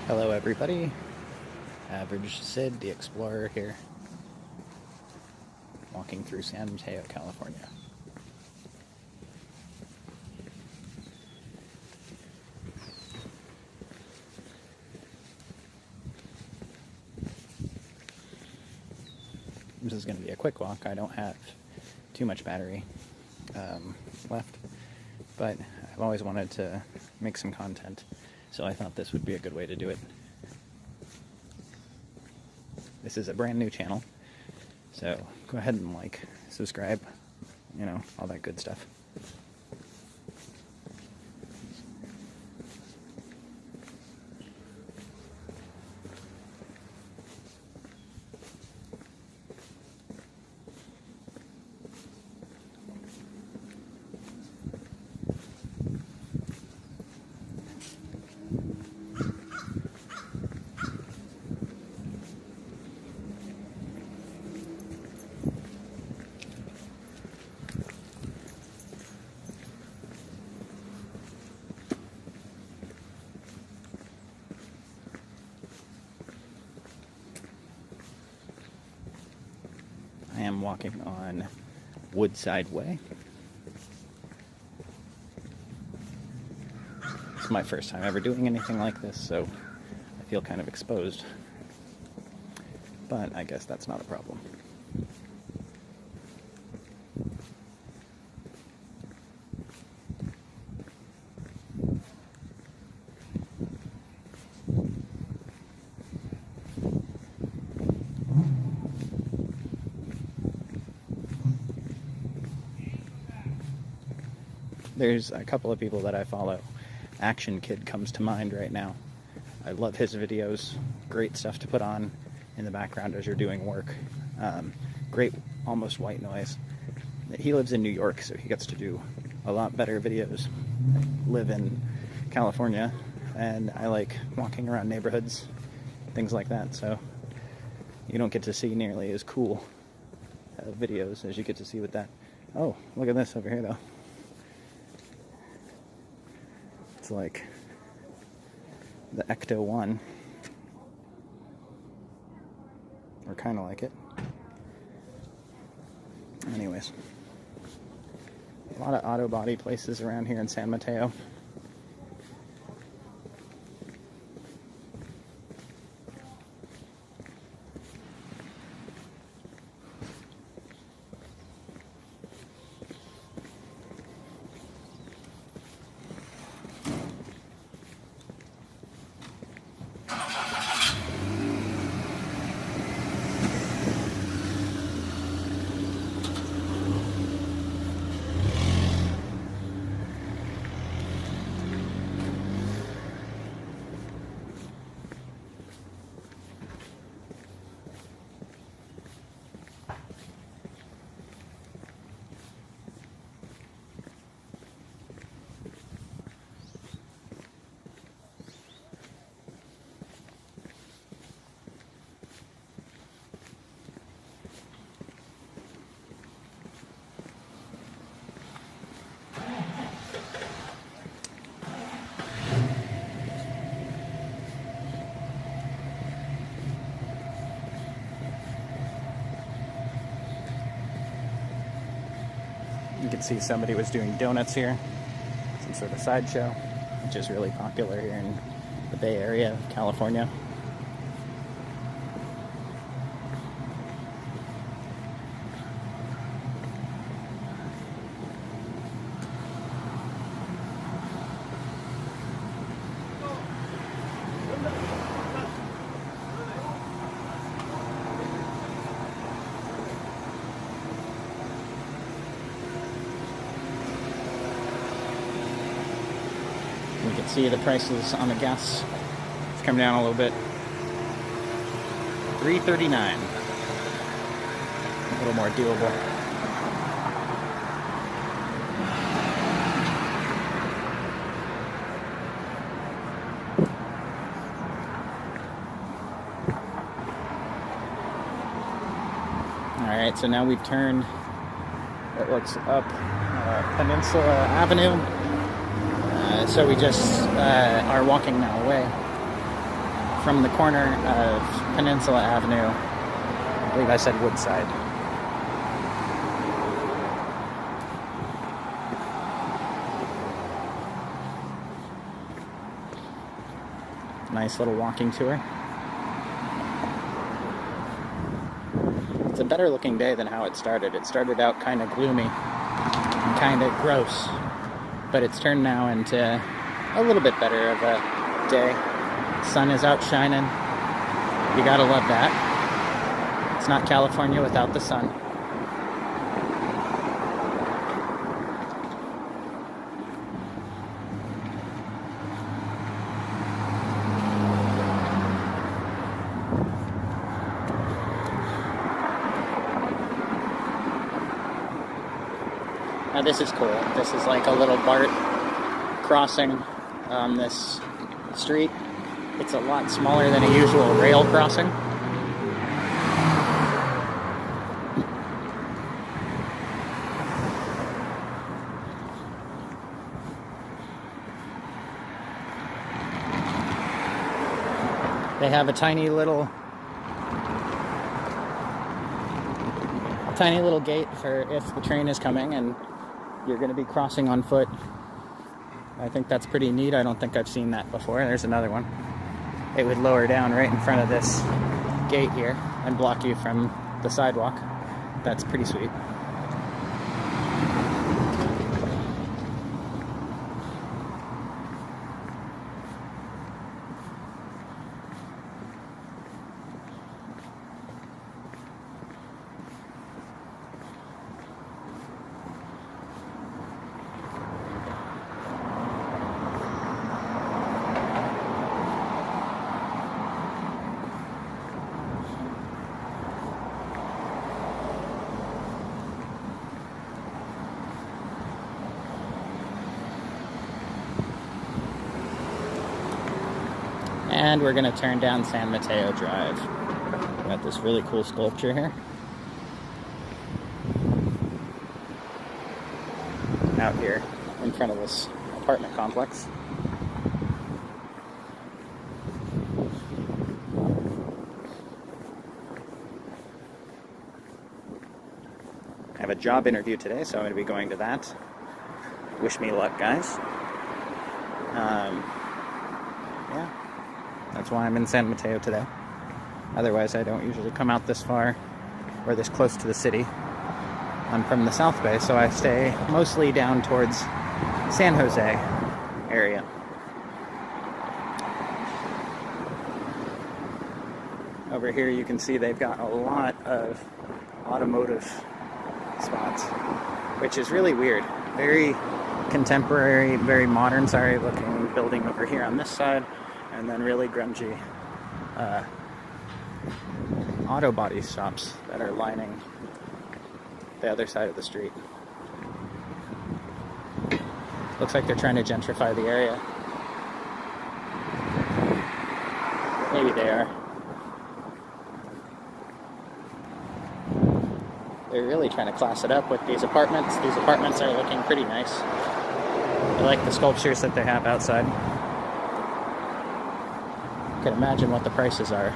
Hello everybody, Average Sid, the Explorer here, walking through San Mateo, California. This is going to be a quick walk. I don't have too much battery left, but I've always wanted to make some content, so I thought this would be a good way to do it. This is a brand new channel, so go ahead and like, subscribe, you know, all that good stuff. I am walking on Woodside Way. It's my first time ever doing anything like this, so I feel kind of exposed. But I guess that's not a problem. There's a couple of people that I follow. Action Kid comes to mind right now. I love his videos. Great stuff to put on in the background as you're doing work. Great, almost white noise. He lives in New York, so he gets to do a lot better videos. I live in California, and I like walking around neighborhoods, things like that, so you don't get to see nearly as cool videos as you get to see with that. Oh, look at this over here, though. It's like the Ecto 1, or kind of like it. Anyways, a lot of auto body places around here in San Mateo. You can see somebody was doing donuts here, some sort of sideshow, which is really popular here in the Bay Area of California. You can see the prices on the gas. It's come down a little bit. $3.39. A little more doable. Alright, so now we've turned, it looks up Peninsula Avenue. So we just are walking now away. from the corner of Peninsula Avenue. I believe I said Woodside. Nice little walking tour. It's a better looking day than how it started. It started out kind of gloomy and kind of gross, but it's turned now into a little bit better of a day. Sun is out shining. You gotta love that. It's not California without the sun. Now this is cool. This is like a little BART crossing on this street. It's a lot smaller than a usual rail crossing. They have a tiny little gate for if the train is coming and you're going to be crossing on foot. I think that's pretty neat. I don't think I've seen that before. There's another one. It would lower down right in front of this gate here and block you from the sidewalk. That's pretty sweet. And we're going to turn down San Mateo Drive. Got this really cool sculpture here. Out here in front of this apartment complex. I have a job interview today, so I'm going to be going to that. Wish me luck, guys. Yeah. That's why I'm in San Mateo today. Otherwise, I don't usually come out this far or this close to the city. I'm from the South Bay, so I stay mostly down towards San Jose area. Over here you can see they've got a lot of automotive spots, which is really weird. Very contemporary, very modern, looking building over here on this side. And then really grungy auto body shops that are lining the other side of the street. Looks like they're trying to gentrify the area. Maybe they are. They're really trying to class it up with these apartments. These apartments are looking pretty nice. I like the sculptures that they have outside. You can imagine what the prices are.